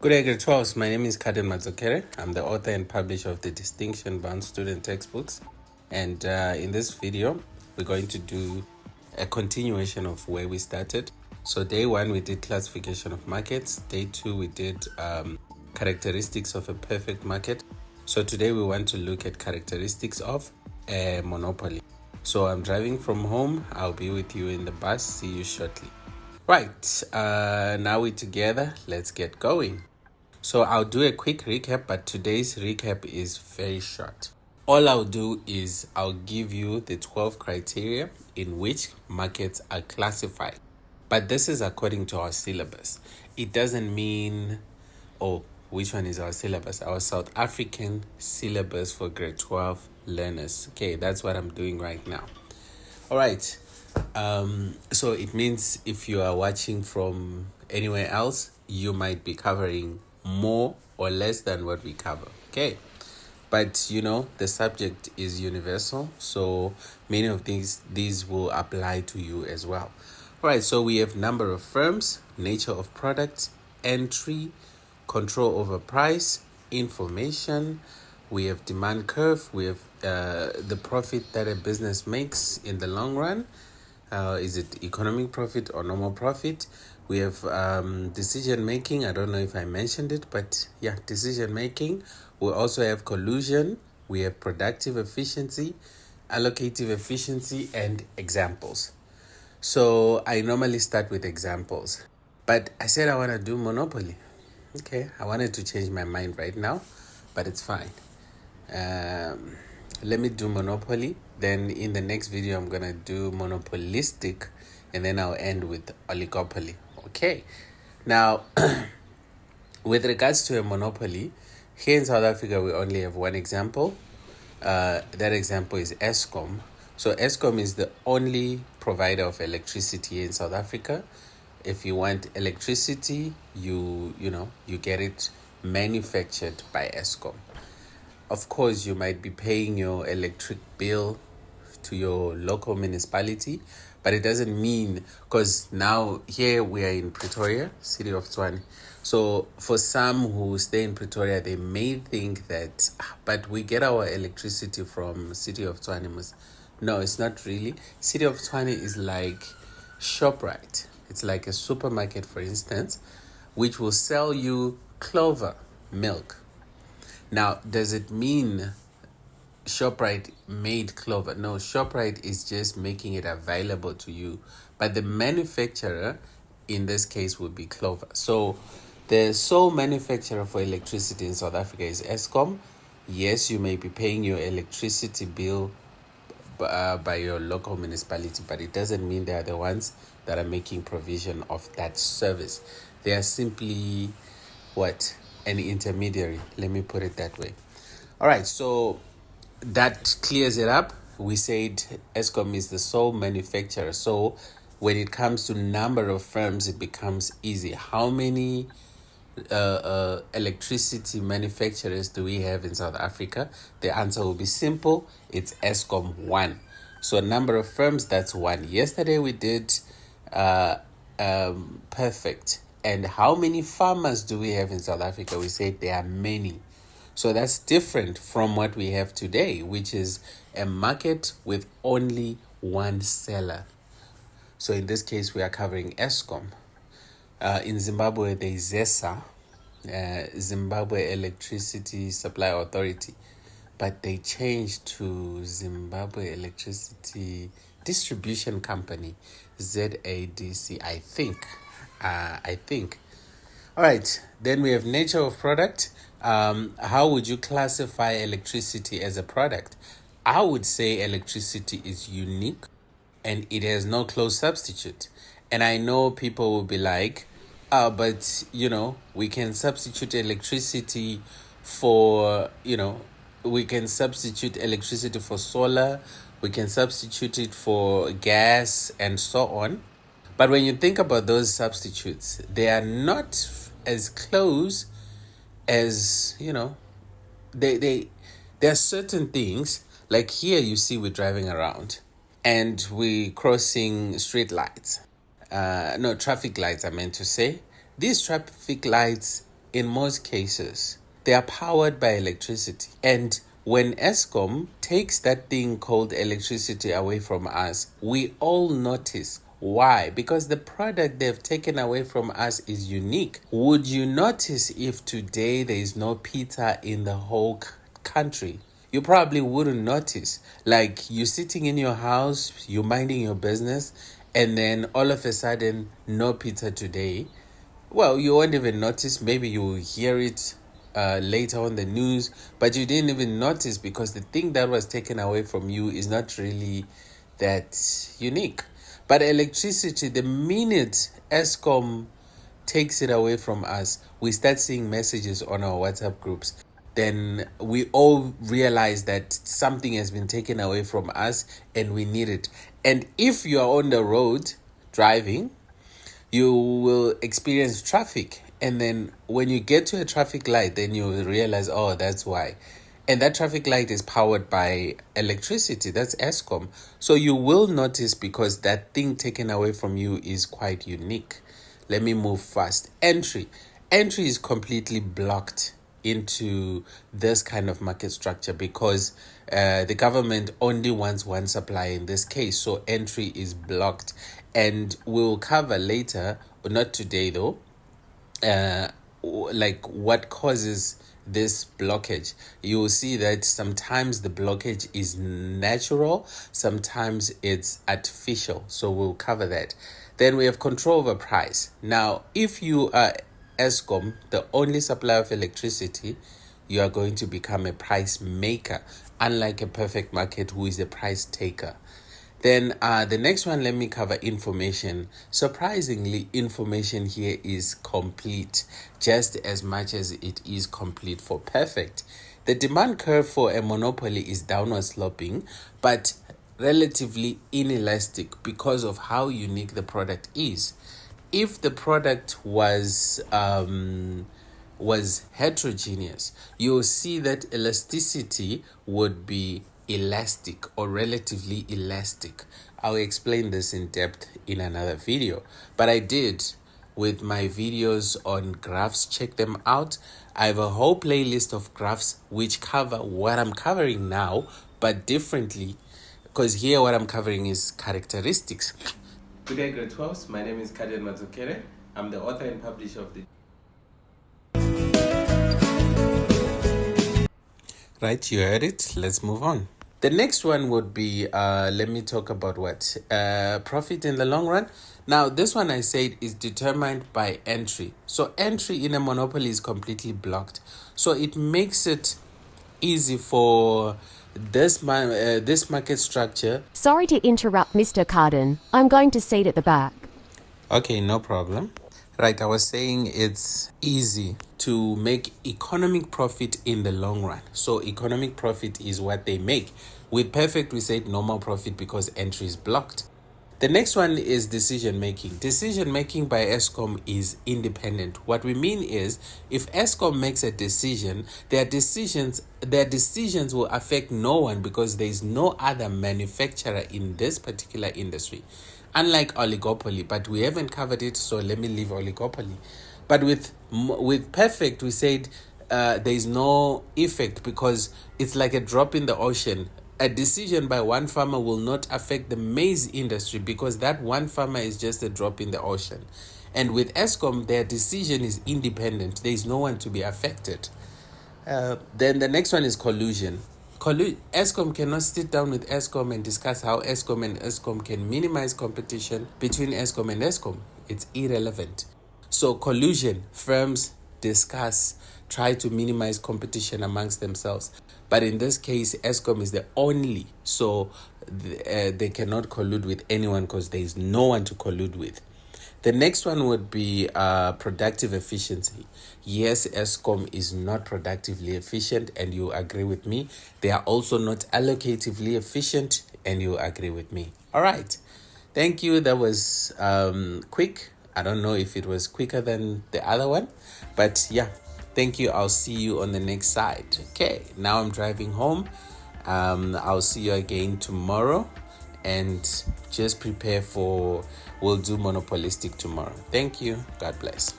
Good day, grade 12. My name is Carden Madzokere. I'm the author and publisher of the Distinction Bound Student Textbooks. And in this video, we're going to do a continuation of where we started. So day 1, we did classification of markets. Day 2, we did characteristics of a perfect market. So today we want to look at characteristics of a monopoly. So I'm driving from home. I'll be with you in the bus. See you shortly. Right, now we're together. Let's get going. So I'll do a quick recap, but today's recap is very short. All I'll do is I'll give you the 12 criteria in which markets are classified. But this is according to our syllabus. It doesn't mean, which one is our syllabus? Our South African syllabus for grade 12 learners. Okay, that's what I'm doing right now. All right. So it means if you are watching from anywhere else, you might be covering more or less than what we cover. Okay. But the subject is universal, so many of these will apply to you as well. All right, so we have number of firms, nature of products, entry, control over price, information. We have demand curve. We have the profit that a business makes in the long run. Is it economic profit or normal profit? We have decision making. I don't know if I mentioned it, but yeah, decision making. We also have collusion. We have productive efficiency, allocative efficiency, and examples. So I normally start with examples, but I said I want to do monopoly. Okay, I wanted to change my mind right now, but it's fine. Let me do monopoly. Then in the next video, I'm going to do monopolistic, and then I'll end with oligopoly. Okay. Now, with regards to a monopoly, here in South Africa, we only have one example. That example is Eskom. So Eskom is the only provider of electricity in South Africa. If you want electricity, you get it manufactured by Eskom. Of course, you might be paying your electric bill to your local municipality, but it doesn't mean, because now here we are in Pretoria, city of Tshwane. So for some who stay in Pretoria, they may think that, but we get our electricity from city of Tshwane. No, it's not really. City of Tshwane is like ShopRite. It's like a supermarket, for instance, which will sell you clover milk. Now, does it mean ShopRite made clover? No, ShopRite is just making it available to you. But the manufacturer, in this case, would be Clover. So the sole manufacturer for electricity in South Africa is Eskom. Yes, you may be paying your electricity bill by your local municipality, but it doesn't mean they are the ones that are making provision of that service. They are simply an intermediary. Let me put it that way. All right, so that clears it up. We said Eskom is the sole manufacturer. So when it comes to number of firms, it becomes easy. How many electricity manufacturers do we have in South Africa? The answer will be simple. It's Eskom 1. So number of firms, that's 1. Yesterday we did perfect. And how many farmers do we have in South Africa? We said there are many. So that's different from what we have today, which is a market with only one seller. So in this case, we are covering Eskom. In Zimbabwe, there is ZESA, Zimbabwe Electricity Supply Authority. But they changed to Zimbabwe Electricity Distribution Company, ZADC, I think. All right, then we have nature of product. How would you classify electricity as a product? I would say electricity is unique and it has no close substitute. And I know people will be like, but we can substitute electricity for, we can substitute electricity for solar, we can substitute it for gas and so on. But when you think about those substitutes, they are not as close as, there are certain things, like here you see we're driving around and we're crossing street lights. Traffic lights, I meant to say. These traffic lights in most cases, they are powered by electricity. And when Eskom takes that thing called electricity away from us, we all notice. Why? Because the product they've taken away from us is unique. Would you notice if today there is no pizza in the whole country? You probably wouldn't notice. Like, you're sitting in your house, you're minding your business, and then all of a sudden, no pizza today. Well, you won't even notice. Maybe you will hear it later on the news, but you didn't even notice because the thing that was taken away from you is not really that unique. But electricity, the minute Eskom takes it away from us, we start seeing messages on our WhatsApp groups. Then we all realize that something has been taken away from us and we need it. And if you are on the road driving, you will experience traffic. And then when you get to a traffic light, then you will realize, oh, that's why. And that traffic light is powered by electricity. That's Eskom. So you will notice because that thing taken away from you is quite unique. Let me move fast. Entry is completely blocked into this kind of market structure because the government only wants one supplier in this case. So entry is blocked. And we'll cover later, not today though, like what causes this blockage. You will see that sometimes the blockage is natural, sometimes it's artificial. So we'll cover that. Then we have control over price. Now, if you are Eskom, the only supplier of electricity, you are going to become a price maker, unlike a perfect market who is a price taker. Then the next one, let me cover information. Surprisingly, information here is complete, just as much as it is complete for perfect. The demand curve for a monopoly is downward sloping, but relatively inelastic because of how unique the product is. If the product was heterogeneous, you'll see that elasticity would be elastic or relatively elastic. I'll explain this in depth in another video, but I did with my videos on graphs. Check them out. I have a whole playlist of graphs which cover what I'm covering now, but differently, because here what I'm covering is characteristics. Good day, grade 12s. My name is Carden Madzokere. I'm the author and publisher of the... Right, you heard it. Let's move on. The next one would be, let me talk about what? Profit in the long run. Now, this one I said is determined by entry. So entry in a monopoly is completely blocked. So it makes it easy for this market structure. Sorry to interrupt, Mr. Carden. I'm going to seat at the back. Okay, no problem. Right, I was saying it's easy to make economic profit in the long run. So economic profit is what they make. With perfect, we said normal profit because entry is blocked. The next one is decision making. Decision making by Eskom is independent. What we mean is, if Eskom makes a decision, their decisions will affect no one because there is no other manufacturer in this particular industry. Unlike oligopoly, but we haven't covered it, so let me leave oligopoly. But with perfect, we said there is no effect because it's like a drop in the ocean. A decision by one farmer will not affect the maize industry because that one farmer is just a drop in the ocean. And with Eskom, their decision is independent. There is no one to be affected. Then the next one is collusion. Eskom cannot sit down with Eskom and discuss how Eskom and Eskom can minimize competition between Eskom and Eskom. It's irrelevant. So collusion, firms discuss, try to minimize competition amongst themselves. But in this case, Eskom is the only, so they cannot collude with anyone because there is no one to collude with. The next one would be productive efficiency. Yes, Eskom is not productively efficient, and you agree with me. They are also not allocatively efficient, and you agree with me. All right. Thank you. That was quick. I don't know if it was quicker than the other one, but yeah. Thank you. I'll see you on the next side. Okay. Now I'm driving home. I'll see you again tomorrow. And just prepare for, we'll do monopolistic tomorrow. Thank you. God bless.